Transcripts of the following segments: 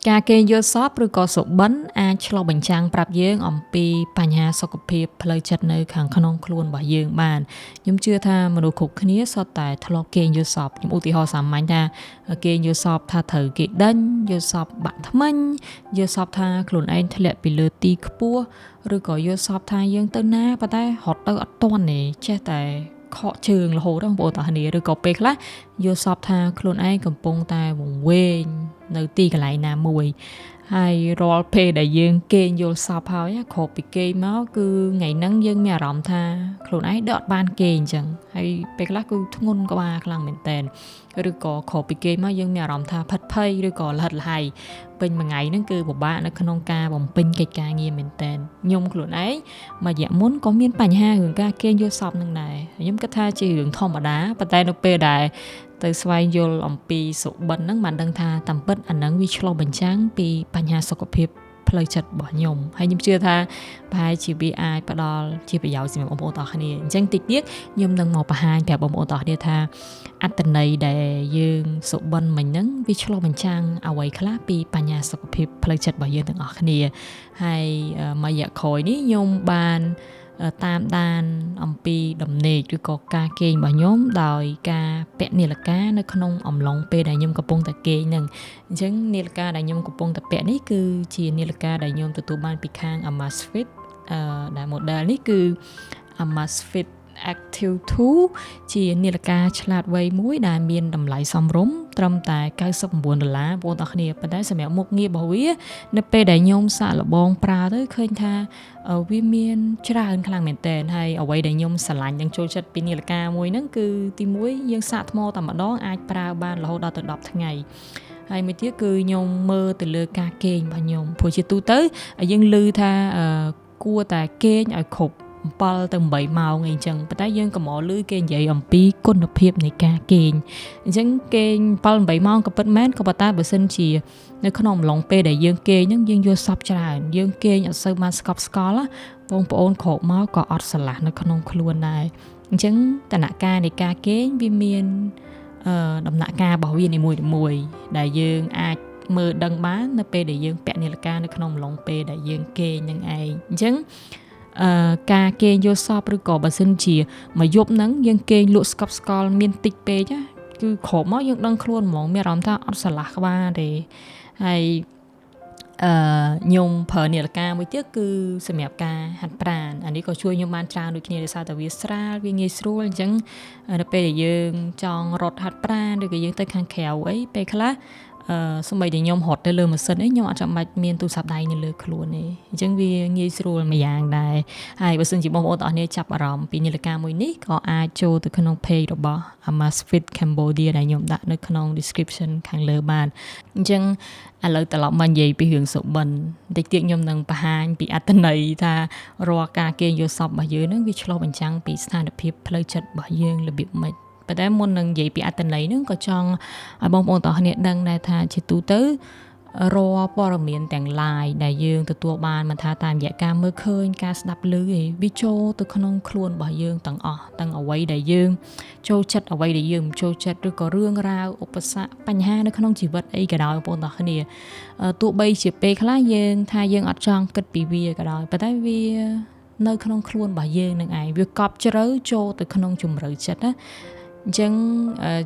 ការគេងយល់សប្តិឬក៏សុបិនអាចឆ្លុះបញ្ចាំងប្រាប់យើងអំពីបញ្ហាសុខភាពផ្លូវចិត្តនៅខាងក្នុងខ្លួនរបស់យើងបានខ្ញុំជឿថាមនុស្សគ្រប់គ្នាសុទ្ធតែធ្លាប់គេងយល់សប្តិខ្ញុំឧទាហរណ៍សាមញ្ញថាគេងយល់សប្តិថាត្រូវគេដេញយល់សប្តិបាក់ថ្មិញយល់សប្តិថាខ្លួនឯងធ្លាក់ពីលើទីខ្ពស់ឬក៏យល់សប្តិថាយើងទៅណាប៉ុន្តែរត់ទៅអត់ទាន់ទេចេះតែខកជើងរហូតបងប្អូនតាគ្នាឬក៏ពេលខ្លះយល់សប្តិថាខ្លួនឯងកំពុងតែវង្វេងនៅទីកន្លែងណាមួយហើយរាល់ពេលដែលយើងគេងយល់សប្តិហើយគ្របពីគេងមកគឺថ្ងៃហ្នឹងយើងមានអារម្មណ៍ថាខ្លួនឯងដកអត់បានគេងអញ្ចឹងហើយពេលខ្លះគឺធ្ងន់ក្បាលខ្លាំងមែនតើឬក៏គ្របពីគេងមកយើងមានអារម្មណ៍ថាផិតភ័យឬក៏លហិតលហើយពេញមួយថ្ងៃហ្នឹងគឺពិបាកនៅក្នុងការបំពេញកិច្ចការងារមែនតើខ្ញុំខ្លួនឯងមួយរយៈមុនក៏មានបញ្ហារឿងការគេងយល់សប្តិហ្នឹងដែរខ្ញុំគិតថាជារឿងធម្មតាប៉ុន្តែនៅពេលដែលទៅស្វែងយល់អំពីសុបិនហ្នឹងបានដឹងថាតាមពិតអាហ្នឹងវាឆ្លុះបញ្ចាំងពីបញ្ហាសុខភាពផ្លូវចិត្តរបស់ខ្ញុំហើយខ្ញុំជឿថាប្រហែលជាវាអាចផ្ដល់ជាប្រយោជន៍សម្រាប់បងប្អូនទាំងអស់គ្នាអញ្ចឹងតិចទៀតខ្ញុំនឹងមកបង្ហាញប្រាប់បងប្អូនទាំងអស់គ្នាថាអត្ថន័យដែលយើងសុបិនមិញហ្នឹងវាឆ្លុះបញ្ចាំងអ្វីខ្លះពីបញ្ហាសុខភាពផ្លូវចិត្តរបស់យើងទាំងអស់គ្នាហើយមួយរយៈក្រោយនេះខ្ញុំបានតាមដានអំពីដំណេកឬក៏ការគេងរបស់ខ្ញុំដោយការពាក់នាឡិកានៅក្នុងអំឡុងពេលដែលខ្ញុំកំពុងតែគេងហ្នឹងអញ្ចឹងនាឡិកាដែលខ្ញុំកំពុងតែពាក់នេះគឺជានាឡិកាដែលខ្ញុំទទួលបានពីខាង Amazfit ដែល model នេះគឺ Amazfit Active 2ជានាឡិកាឆ្លាតវៃមួយដែលមានតម្លៃសមរម្យត្រឹមតែ$99បងប្អូនទាំងគ្នាប៉ុន្តែសម្រាប់មុខងាររបស់វានៅពេលដែលខ្ញុំសាកល្បងប្រើទៅឃើញថាវាមានច្រើនខ្លាំងមែនតើហើយអ្វីដែលខ្ញុំស្រឡាញ់និងចូលចិត្តពីនាឡិកាមួយហ្នឹងគឺទី1យើងសាកថ្មតែម្ដងអាចប្រើបានរហូតដល់ទៅ10ថ្ងៃហើយមួយទៀតគឺខ្ញុំមើលទៅលើការគេងរបស់ខ្ញុំព្រោះជាទូទៅយើងឮថាគួរតែគេងឲ្យគ្រប់7ទៅ8ម៉ោងអីចឹងប៉ុន្តែយើងក៏មកឮគេនិយាយអំពីគុណភាពនៃការគេងអញ្ចឹងគេង7 8ម៉ោងក៏ពិតមែនក៏ប៉ុន្តែបើសិនជានៅក្នុងអំឡុងពេលដែលយើងគេងហ្នឹងយើងយល់សប្តិច្រើនយើងគេងអត់សូវបានស្កប់ស្កល់បងប្អូនក្រោកមកក៏អត់ស្រឡះនៅក្នុងខ្លួនដែរអញ្ចឹងដំណាក់កាលនៃការគេងវាមានដំណាក់កាលរបស់វានីមួយៗដែលយើងអាចមើលដឹងបាននៅពេលដែលយើងពាក់នាឡិកានៅក្នុងអំឡុងពេលដែលយើងគេងនឹងឯងអញ្ចឹងការគេងយល់សប្តិឬក៏បើសិនជាមួយយប់ហ្នឹងយើងគេងលក់ស្កប់ស្កល់មានតិចពេកគឺក្រោកមកយើងដឹងខ្លួនហ្មងមានអារម្មណ៍ថាអត់ស្រឡះក្បាលទេហើយខ្ញុំប្រើនាឡិកាមួយទៀតគឺសម្រាប់ការហាត់ប្រាណអានេះក៏ជួយខ្ញុំបានច្រើនដូចគ្នាដោយសារតែវាស្រាលវាងាយស្រួលអញ្ចឹងនៅពេលដែលយើងចង់រត់ហាត់ប្រាណឬក៏យើងទៅខាងក្រៅអីពេលខ្លះសម្បីតែខ្ញុំរត់ទៅលើម៉ាស៊ីនអីខ្ញុំអត់ចាំបាច់មានទូរស័ព្ទដៃនៅលើខ្លួនទេអញ្ចឹងវាងាយស្រួលមួយយ៉ាងដែរហើយបើសិនជាបងប្អូនទាំងអស់គ្នាចាប់អារម្មណ៍ពីនាឡិកាមួយនេះក៏អាចចូលទៅក្នុង page របស់ Amazfit Cambodia ដែលខ្ញុំដាក់នៅក្នុង description ខាងលើបានអញ្ចឹងឥឡូវត្រឡប់មកនិយាយពីរឿងសុបិនតិចទៀតខ្ញុំនឹងបង្ហាញពីអត្ថន័យថារាល់ការគេងយល់សប្តិរបស់យើងនឹងវាឆ្លុះបញ្ចាំងពីស្ថានភាពផ្លូវចិត្តរបស់យើងរបៀបម៉េចប៉ុន្តែមុននឹងនិយាយពីអត្ថន័យហ្នឹងក៏ចង់ឲ្យបងប្អូនទាំងគ្នាដឹងដែរថាជាទូទៅរាល់ព័ត៌មានទាំង live ដែលយើងទទួលបានមិនថាតាមរយៈការមើលឃើញការស្ដាប់ឮឯងវាចូលទៅក្នុងខ្លួនរបស់យើងទាំងអស់ទាំងអ្វីដែលយើងចូលចិត្តអ្វីដែលយើងមិនចូលចិត្តឬក៏រឿងរ៉ាវឧបសគ្គបញ្ហានៅក្នុងជីវិតអីក៏ដោយបងប្អូនទាំងគ្នាទោះបីជាពេលខ្លះយើងថាយើងអត់ចង់គិតពីវាក៏ដោយប៉ុន្តែវានៅក្នុងខ្លួនរបស់យើងនឹងឯងវាកប់ជ្រៅចូលទៅក្នុងជំរឿចិត្តណាអញ្ចឹង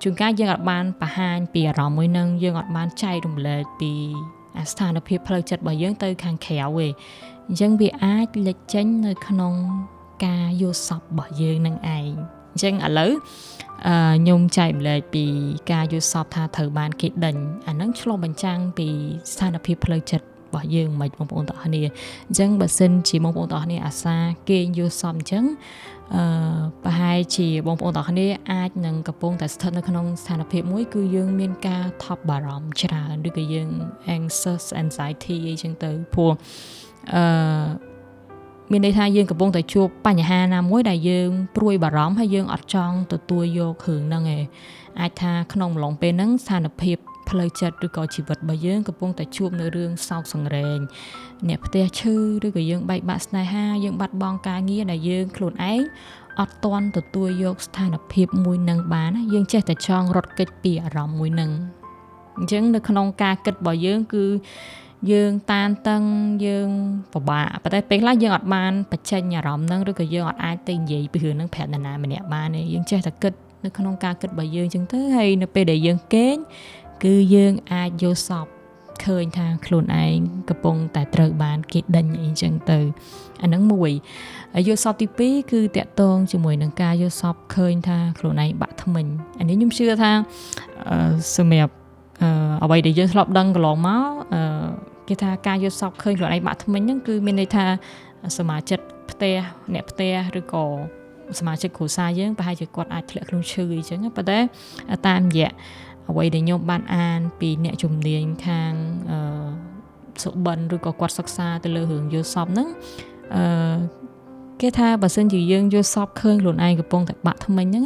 ជួនកាលយើងអត់បានបង្ហាញពីអារម្មណ៍មួយនឹងយើងអត់បានចែករំលែកពីស្ថានភាពផ្លូវចិត្តរបស់យើងទៅខាងក្រៅទេអញ្ចឹងវាអាចលេចចេញនៅក្នុងការយល់សប្តិរបស់យើងនឹងឯងអញ្ចឹងឥឡូវខ្ញុំចែករំលែកពីការយល់សប្តិថាត្រូវបានគេដេញអាហ្នឹងឆ្លុះបញ្ចាំងពីស្ថានភាពផ្លូវចិត្តរបស់យើងមិនបងប្អូនទាំងគ្នាអញ្ចឹងបើសិនជាបងប្អូនទាំងគ្នាអាសាគេយល់សប្តិអញ្ចឹងប្រហែលជាបងប្អូនទាំងគ្នាអាចនឹងកំពុងតែស្ថិតនៅក្នុងស្ថានភាពមួយគឺយើងមានការថប់បារម្ភច្រើនឬក៏យើង anxious anxiety អីចឹងទៅព្រោះមានន័យថាយើងកំពុងតែជួបបញ្ហាណាមួយដែលយើងព្រួយបារម្ភហើយយើងអត់ចង់ទទួលយករឿងហ្នឹងឯងអាចថាក្នុងអំឡុងពេលហ្នឹងស្ថានភាពផ្លូវចិត្តឬក៏ជីវិតរបស់យើងកំពុងតែជួបនៅរឿងសោកសង្រេងអ្នកផ្ទះឈឺឬក៏យើងបែកបាក់ស្នេហាយើងបាត់បង់ការងារដែលយើងខ្លួនឯងអត់ទាន់ទទួលយកស្ថានភាពមួយនឹងបានយើងចេះតែចង់រត់គេចពីអារម្មណ៍មួយនឹង អញ្ចឹងនៅក្នុងការគិតរបស់យើងគឺយើងតានតឹងយើងពិបាកប៉ុន្តែពេលខ្លះយើងអត់បានបញ្ចេញអារម្មណ៍ហ្នឹងឬក៏យើងអត់អាចទៅនិយាយពីរឿងហ្នឹងប្រាប់នរណាម្នាក់បានទេយើងចេះតែគិតនៅក្នុងការគិតរបស់យើងអញ្ចឹងទៅហើយនៅពេលដែលយើងគេងគឺយើងអាចយល់សប្តិឃើញថាខ្លួនឯងកំពុងតែត្រូវបានគេដេញអីចឹងទៅអាហ្នឹងមួយហើយយល់សប្តិទី2គឺតាក់ទងជាមួយនឹងការយល់សប្តិឃើញថាខ្លួនឯងបាក់ធ្មេញអានេះខ្ញុំជឿថាសម្រាប់អ្វីដែលយើងធ្លាប់ដឹងកន្លងមកគេថាការយល់សប្តិឃើញខ្លួនឯងបាក់ធ្មេញហ្នឹងគឺមានន័យថាសមាជិកផ្ទះអ្នកផ្ទះឬក៏សមាជិកគ្រួសារយើងប្រហែលជាគាត់អាចធ្លាក់ខ្លួនឈឺអីចឹងប៉ុន្តែតាមរយៈអ្វីដែលខ្ញុំបានអានពីអ្នកជំនាញខាងសុបិនឬក៏គាត់សិក្សាទៅលើរឿងយល់សប្តិហ្នឹងគេថាបើសិនជាយើងយល់សប្តិឃើញខ្លួនឯងកំពុងតែបាក់ធ្មេញហ្នឹង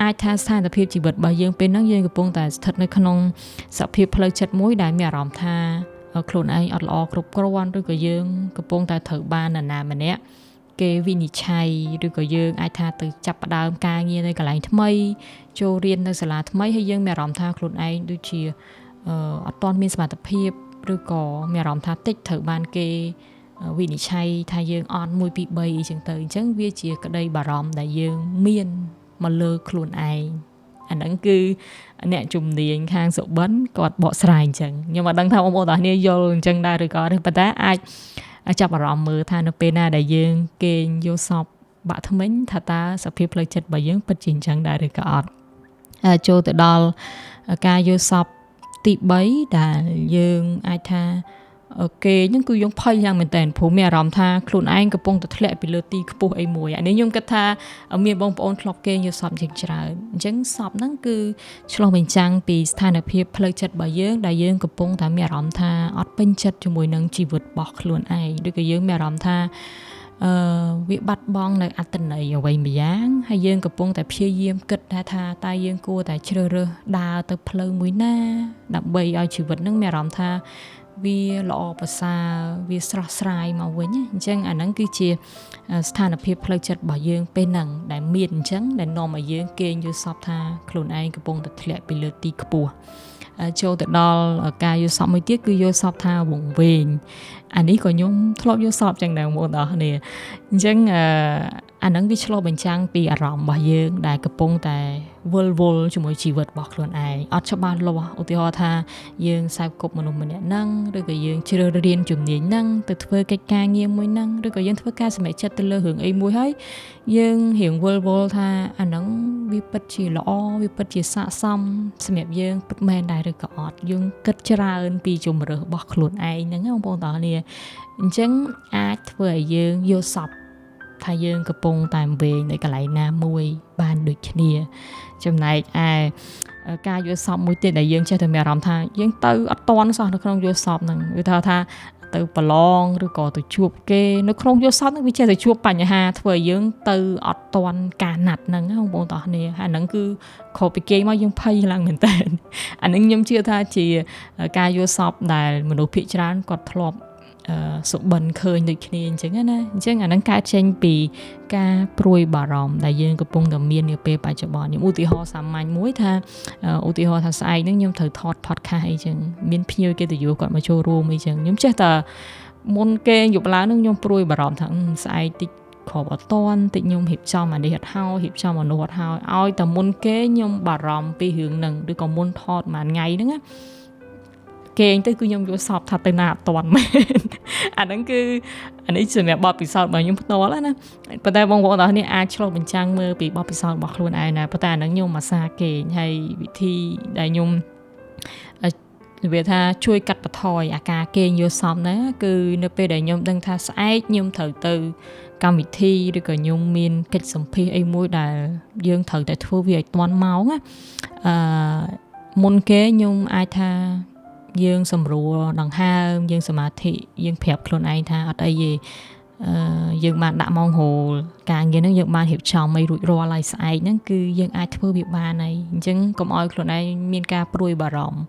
អាចថាស្ថានភាពជីវិតរបស់យើងពេលហ្នឹងយើងកំពុងតែស្ថិតនៅក្នុងសភាពផ្លូវចិត្តមួយដែលមានអារម្មណ៍ថាខ្លួនឯងអត់ល្អគ្រប់គ្រាន់ឬក៏យើងកំពុងតែត្រូវបាននរណាម្នាក់គេវិនិច្ឆ័យឬក៏យើងអាចថាទៅចាប់ផ្ដើមការងារនៅកន្លែងថ្មីចូលរៀននៅសាលាថ្មីហើយយើងមានអារម្មណ៍ថាខ្លួនឯងដូចជាអត់ទាន់មានសមត្ថភាពឬក៏មានអារម្មណ៍ថាតិចត្រូវបានគេវិនិច្ឆ័យថាយើងអត់1 2 3អីចឹងទៅអញ្ចឹងវាជាក្តីបារម្ភដែលយើងមានមកលើខ្លួនឯងអាហ្នឹងគឺអ្នកជំនាញខាងសុបិនគាត់បកស្រាយអញ្ចឹងខ្ញុំអត់ដឹងថាបងប្អូនទាំងគ្នាយល់អញ្ចឹងដែរឬក៏ប៉ុន្តែអាចចាប់អារម្មណ៍មើលថានៅពេលណាដែលយើងគេងយល់សប្តិបាក់ធ្មេញថាតើសភាពផ្លូវចិត្តរបស់យើងពិតជាអញ្ចឹងដែរឬក៏អត់ចូលទៅដល់ការយល់សប្តិទី3ដែលយើងអាចថាគេហ្នឹងគឺយើងភ័យយ៉ាងមែនតើព្រោះមានអារម្មណ៍ថាខ្លួនឯងកំពុងតែធ្លាក់ពីលើទីខ្ពស់អីមួយអានេះខ្ញុំគិតថាមានបងប្អូនធ្លាប់គេយល់សប្តិជាច្រើនអញ្ចឹងសប្តិហ្នឹងគឺឆ្លុះបញ្ចាំងពីស្ថានភាពផ្លូវចិត្តរបស់យើងដែលយើងកំពុងតែមានអារម្មណ៍ថាអត់ពេញចិត្តជាមួយនឹងជីវិតរបស់ខ្លួនឯងឬក៏យើងមានអារម្មណ៍ថាវាបាត់បង់នៅអត្ថន័យអ្វីមួយយ៉ាងហើយយើងកំពុងតែព្យាយាមគិតថាតើយើងគួរតែជ្រើសរើសដើរទៅផ្លូវមួយណាដើម្បីឲ្យជីវិតហ្នឹងមានអារម្មណ៍ថាវាល្អប្រសើរវាស្រស់ស្រាយមកវិញអញ្ចឹងអាហ្នឹងគឺជាស្ថានភាពផ្លូវចិត្តរបស់យើងពេលហ្នឹងដែលមានអញ្ចឹងដែលនាំឲ្យយើងគេងយល់សប្តិថាខ្លួនឯងកំពុងតែធ្លាក់ពីលើទីខ្ពស់ចូលទៅដល់ការយល់សប្តិមួយទៀតគឺយល់សប្តិថាវង្វេងអានេះក៏ខ្ញុំធ្លាប់យល់សប្តិចឹងដែរបងប្អូនទាំងអស់គ្នាអញ្ចឹងអាហ្នឹងវាឆ្លុះបញ្ចាំងពីអារម្មណ៍របស់យើងដែលកំពុងតែវល់ជាមួយជីវិតរបស់ខ្លួនឯងអត់ច្បាស់លាស់ឧទាហរណ៍ថាយើងសើបគប់មនុស្សម្នាក់ហ្នឹងឬក៏យើងជ្រើសរៀនជំនាញហ្នឹងទៅធ្វើកិច្ចការងារមួយហ្នឹងឬក៏យើងធ្វើការសម្រេចចិត្តទៅលើរឿងអីមួយហើយយើងរៀងវល់ថាអាហ្នឹងវាពិតជាល្អវាពិតជាស័ក្តិសមសម្រាប់យើងពិតមែនដែរឬក៏អត់យើងគិតច្រើនពីជំរឿសរបស់ខ្លួនឯងហ្នឹងបងប្អូនទាំងគ្នាអញ្ចឹងអាចធ្វើឲ្យយើងយល់សប្តិថាយើងកំពុងតែវែងនៅកន្លែងណាមួយបានដូចគ្នាចំណែកឯការយល់សប្តិមួយទៀតដែលយើងចេះតែមានអារម្មណ៍ថាយើងទៅអត់តន់សោះនៅក្នុងយល់សប្តិហ្នឹងវាថាទៅប្រឡងឬក៏ទៅជួបគេនៅក្នុងយល់សប្តិហ្នឹងវាចេះតែជួបបញ្ហាធ្វើឲ្យយើងទៅអត់តន់ការណាត់ហ្នឹងបងប្អូនទាំងគ្នាហើយហ្នឹងគឺខុសពីគេមកយើងភ័យខ្លាំងមែនតើអាហ្នឹងខ្ញុំជឿថាជាការយល់សប្តិដែលមនុស្សភាគច្រើនគាត់ធ្លាប់សុបិនឃើញដូចគ្នាអញ្ចឹងណាអញ្ចឹងអាហ្នឹងកើតចេញពីការព្រួយបារម្ភដែលយើងកំពុងតែមាននាពេលបច្ចុប្បន្នខ្ញុំឧទាហរណ៍សាមញ្ញមួយថាឧទាហរណ៍ថាស្អែកហ្នឹងខ្ញុំត្រូវថត podcast អីចឹងមានភ្ញៀវកិត្តិយសគាត់មកចូលរួមអីចឹងខ្ញុំចេះតែមុនគេយប់ឡើងហ្នឹងខ្ញុំព្រួយបារម្ភថាស្អែកតិចគ្របអត់តន់តិចខ្ញុំរៀបចំអានេះអត់ហើយរៀបចំអានោះអត់ហើយឲ្យតែមុនគេខ្ញុំបារម្ភពីរឿងហ្នឹងឬក៏មុនថតមួយថ្ងៃហ្នឹងណាគេងទៅគឺខ្ញុំយល់សប្តិថាទៅណាអត់តាន់មែនអាហ្នឹងគឺអានេះសម្រាប់បទពិសោធន៍របស់ខ្ញុំផ្ទាល់ណាប៉ុន្តែបងប្អូនទាំងគ្នាអាចឆ្លុះបញ្ចាំងមើលពីបទពិសោធន៍របស់ខ្លួនឯងណាប៉ុន្តែអាហ្នឹងខ្ញុំអាសាគេងហើយវិធីដែលខ្ញុំនិយាយថាជួយកាត់បន្ថយអាការគេងយល់សប្តិហ្នឹងគឺនៅពេលដែលខ្ញុំដឹងថាស្អែកខ្ញុំត្រូវទៅកម្មវិធីឬក៏ខ្ញុំមានកិច្ចសម្ភាសអីមួយដែលយើងត្រូវតែធ្វើវាឲ្យទាន់ម៉ោងណាមុនគេខ្ញុំអាចថាយើងសម្រួលដង្ហើមយើងសមាធិយើងប្រាប់ខ្លួនឯងថាអត់អីទេយើងបានដាក់ម៉ោងហូលការងារហ្នឹងយើងបានរៀបចំឲ្យរួចរាល់ហើយស្អែកហ្នឹងគឺយើងអាចធ្វើវាបានហើយអញ្ចឹងកុំឲ្យខ្លួនឯងមានការព្រួយបារម្ភ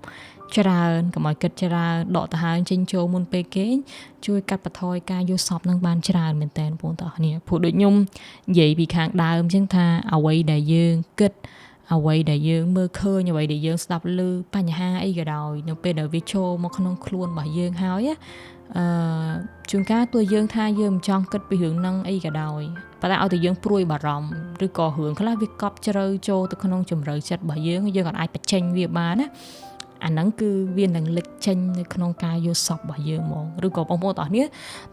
ច្រើនកុំឲ្យគិតច្រើនដកដង្ហើមចេញចូលមុនពេលគេងជួយកាត់បន្ថយការយល់សប្តិហ្នឹងបានច្រើនមែនតើបងប្អូនទាំងអស់គ្នាព្រោះដូចខ្ញុំនិយាយពីខាងដើមអញ្ចឹងថាអ្វីដែលយើងគិត អ្វីដែលយើងមើលឃើញអ្វីដែលយើងស្ដាប់ឮបញ្ហាអីក៏ដោយនៅពេលដែលវាចូលមកក្នុងខ្លួនរបស់យើងហើយជួនកាលតួយើងថាយើងមិនចង់គិតពីរឿងហ្នឹងអីក៏ដោយប៉ុន្តែឲ្យតែយើងព្រួយបារម្ភឬក៏រឿងខ្លះវាកប់ជ្រៅចូលទៅក្នុងជំរឿចិត្តរបស់យើងអាចបញ្ចេញវាបានណាអាហ្នឹងគឺវានឹងលេចចេញនៅក្នុងការយល់សប្តិរបស់យើងហ្មងឬក៏បងប្អូនទាំងអស់គ្នា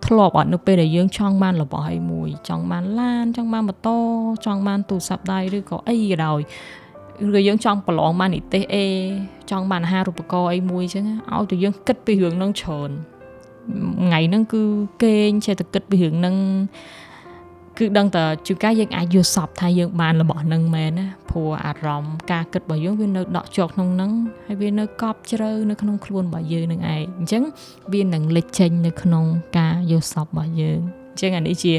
ធ្លាប់អត់នៅពេលដែលយើងចង់បានរបស់អីមួយចង់បានឡានចង់បានម៉ូតូចង់បានទូរស័ព្ទដៃឬក៏អីក៏ដោយឬយើងចង់ប្រឡងបាននិទេសចង់បានអាហារូបករណ៍អីមួយអញ្ចឹងឲ្យតែយើងគិតពីរឿងហ្នឹងច្រើនថ្ងៃហ្នឹងគឺគេងចេះតែគិតពីរឿងហ្នឹងគឺដឹងតែជួនកាលយើងអាចយល់សប្តិថាយើងបានរបស់ហ្នឹងមែនណាព្រោះអារម្មណ៍ការគិតរបស់យើងវានៅដក់ជាប់ក្នុងហ្នឹងហើយវានៅកប់ជ្រៅនៅក្នុងខ្លួនរបស់យើងនឹងឯងអញ្ចឹងវានឹងលេចចេញនៅក្នុងការយល់សប្តិរបស់យើងអញ្ចឹងអានេះជា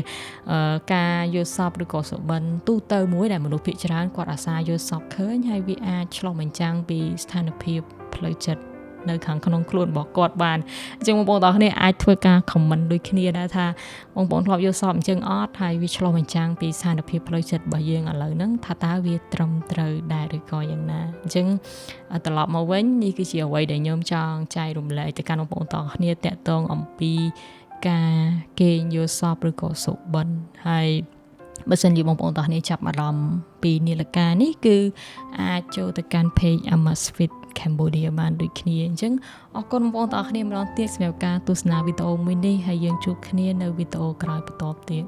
ការយល់សប្តិឬក៏សុបិនទូទៅមួយដែលមនុស្សភាគច្រើនគាត់អាសាយល់សប្តិឃើញហើយវាអាចឆ្លុះបញ្ចាំងពីស្ថានភាពផ្លូវចិត្តនៅខាងក្នុងខ្លួនរបស់គាត់បានអញ្ចឹងបងប្អូនទាំងគ្នាអាចធ្វើការ comment ដូចគ្នាដែរថាបងប្អូនធ្លាប់យល់សប្តិអញ្ចឹងអត់ហើយវាឆ្លុះបញ្ចាំងពីស្ថានភាពផ្លូវចិត្តរបស់យើងឥឡូវហ្នឹងថាតើវាត្រឹមត្រូវដែរឬក៏យ៉ាងណាអញ្ចឹងត្រឡប់មកវិញនេះគឺជាអ្វីដែលខ្ញុំចង់ចែករំលែកទៅកាន់បងប្អូនទាំងគ្នាតាក់ទងអំពីការគេងយល់សប្តិឬក៏សុបិនហើយបើសិនជាបងប្អូនទាំងគ្នាចាប់អារម្មណ៍ពីនាឡិកានេះគឺអាចចូលទៅកាន់ page Amazfit Cambodia បានដូចគ្នាអញ្ចឹងអរគុណបងប្អូនទាំងអស់គ្នាម្ដងទៀតសម្រាប់ការទស្សនាវីដេអូមួយនេះហើយយើងជួបគ្នានៅវីដេអូក្រោយបន្តទៀត